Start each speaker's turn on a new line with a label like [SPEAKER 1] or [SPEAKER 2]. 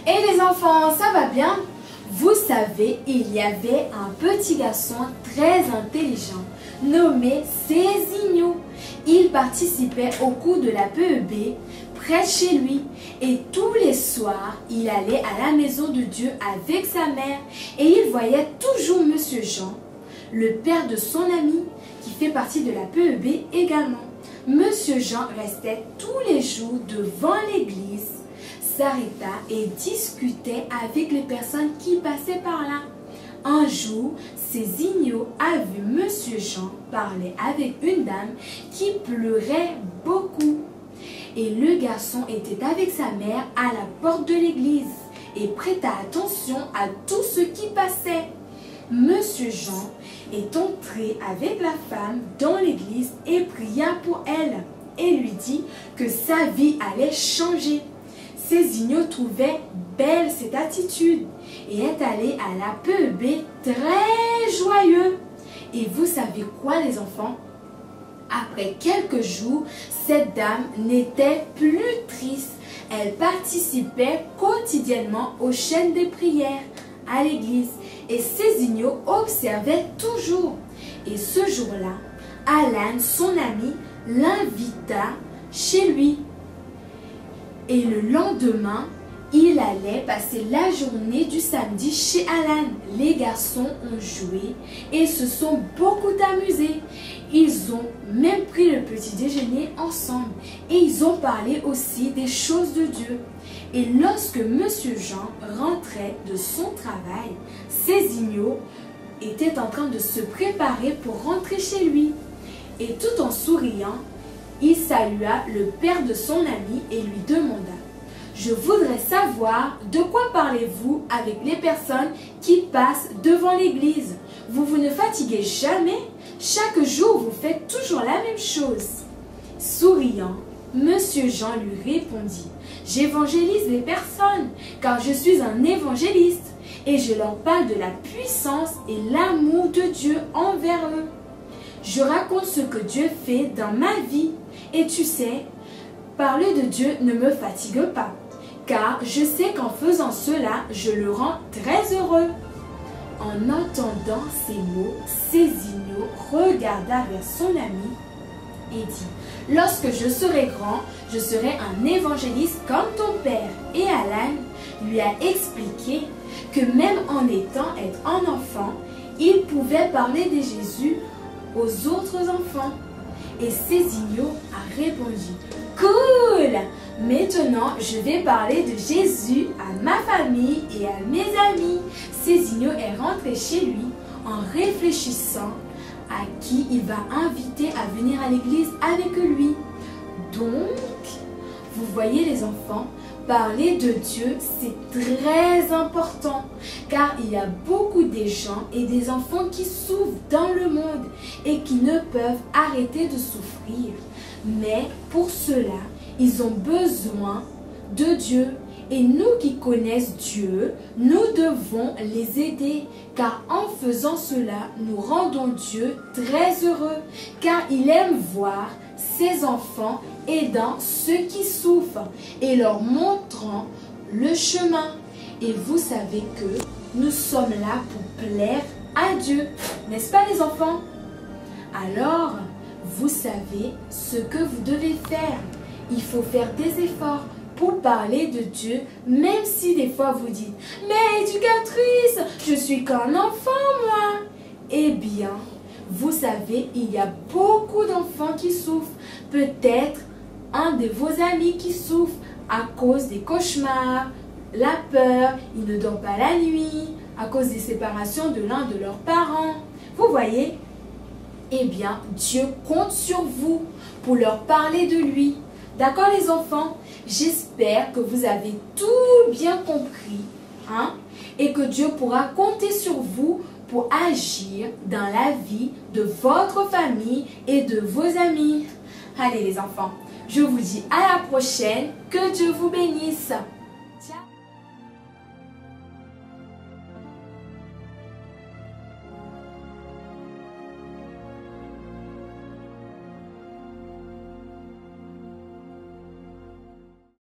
[SPEAKER 1] Et les enfants, ça va bien? Vous savez, il y avait un petit garçon très intelligent nommé Cézinho. Il participait au cours de la PEB près de chez lui et tous les soirs, il allait à la maison de Dieu avec sa mère et il voyait toujours Monsieur Jean, le père de son ami qui fait partie de la PEB également. Monsieur Jean restait tous les jours devant l'église, s'arrêta et discutait avec les personnes qui passaient par là. Un jour, Cézinho a vu Monsieur Jean parler avec une dame qui pleurait beaucoup. Et le garçon était avec sa mère à la porte de l'église et prêta attention à tout ce qui passait. Monsieur Jean est entré avec la femme dans l'église et pria pour elle et lui dit que sa vie allait changer. Cézinho trouvait belle cette attitude et est allé à la PEB très joyeux. Et vous savez quoi les enfants? Après quelques jours, cette dame n'était plus triste. Elle participait quotidiennement aux chaînes des prières à l'église et Cézinho observait toujours. Et ce jour-là, Alan, son ami, l'invita chez lui. Et le lendemain, il allait passer la journée du samedi chez Alan. Les garçons ont joué et se sont beaucoup amusés. Ils ont même pris le petit déjeuner ensemble et ils ont parlé aussi des choses de Dieu. Et lorsque Monsieur Jean rentrait de son travail, Cézinho était en train de se préparer pour rentrer chez lui. Et tout en souriant, il salua le père de son ami et lui demanda: « Je voudrais savoir de quoi parlez-vous avec les personnes qui passent devant l'église? Vous ne fatiguez jamais? Chaque jour, vous faites toujours la même chose. » Souriant, Monsieur Jean lui répondit: « J'évangélise les personnes, car je suis un évangéliste, et je leur parle de la puissance et l'amour de Dieu envers eux. Je raconte ce que Dieu fait dans ma vie, et tu sais, parler de Dieu ne me fatigue pas, car je sais qu'en faisant cela, je le rends très heureux. » En entendant ces mots, Cézinho regarda vers son ami et dit: « Lorsque je serai grand, je serai un évangéliste comme ton père. » Et Alan lui a expliqué que même en étant un enfant, il pouvait parler de Jésus aux autres enfants. Et Cézinho a répondu: « Cool! Maintenant, je vais parler de Jésus à ma famille et à mes amis. » Cézinho est rentré chez lui en réfléchissant à qui il va inviter à venir à l'église avec lui. Donc, vous voyez les enfants, parler de Dieu, c'est très important, car il y a beaucoup de gens et des enfants qui souffrent dans le monde et qui ne peuvent arrêter de souffrir. Mais pour cela, ils ont besoin de Dieu. Et nous qui connaissons Dieu, nous devons les aider, car en faisant cela, nous rendons Dieu très heureux, car il aime voir ses enfants aidant ceux qui souffrent et leur montrant le chemin. Et vous savez que nous sommes là pour plaire à Dieu, n'est-ce pas les enfants? Alors, vous savez ce que vous devez faire. Il faut faire des efforts pour parler de Dieu, même si des fois vous dites: « Mais éducatrice, je suis qu'un enfant moi !» Eh bien, vous savez, il y a beaucoup d'enfants qui souffrent. Peut-être un de vos amis qui souffre à cause des cauchemars, la peur, il ne dort pas la nuit, à cause des séparations de l'un de leurs parents. Vous voyez? Eh bien, Dieu compte sur vous pour leur parler de lui. D'accord les enfants? J'espère que vous avez tout bien compris, hein? Et que Dieu pourra compter sur vous pour agir dans la vie de votre famille et de vos amis. Allez les enfants, je vous dis à la prochaine, que Dieu vous bénisse.